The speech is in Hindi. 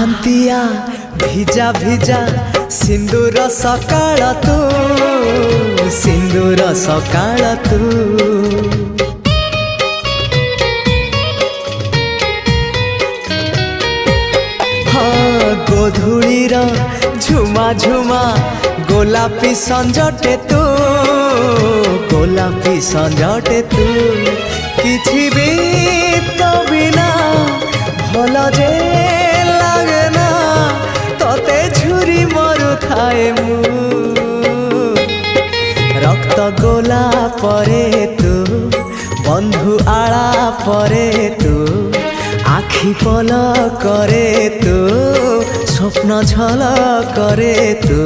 अंतिया भिजा भिजा सिंदूर सकाळ तू सिंदूर सकाळ तू हाँ गोधूलीर झुमा झुमा गोलापी संजटे तू गोलापी संजटे तू किछि भी तो बिना भल जे लागे ना तते झुरी मरु थाए मु रक्त गोला परे तू बंधु आला परे तू आखि पल करे तू स्वप्न झल करे तू।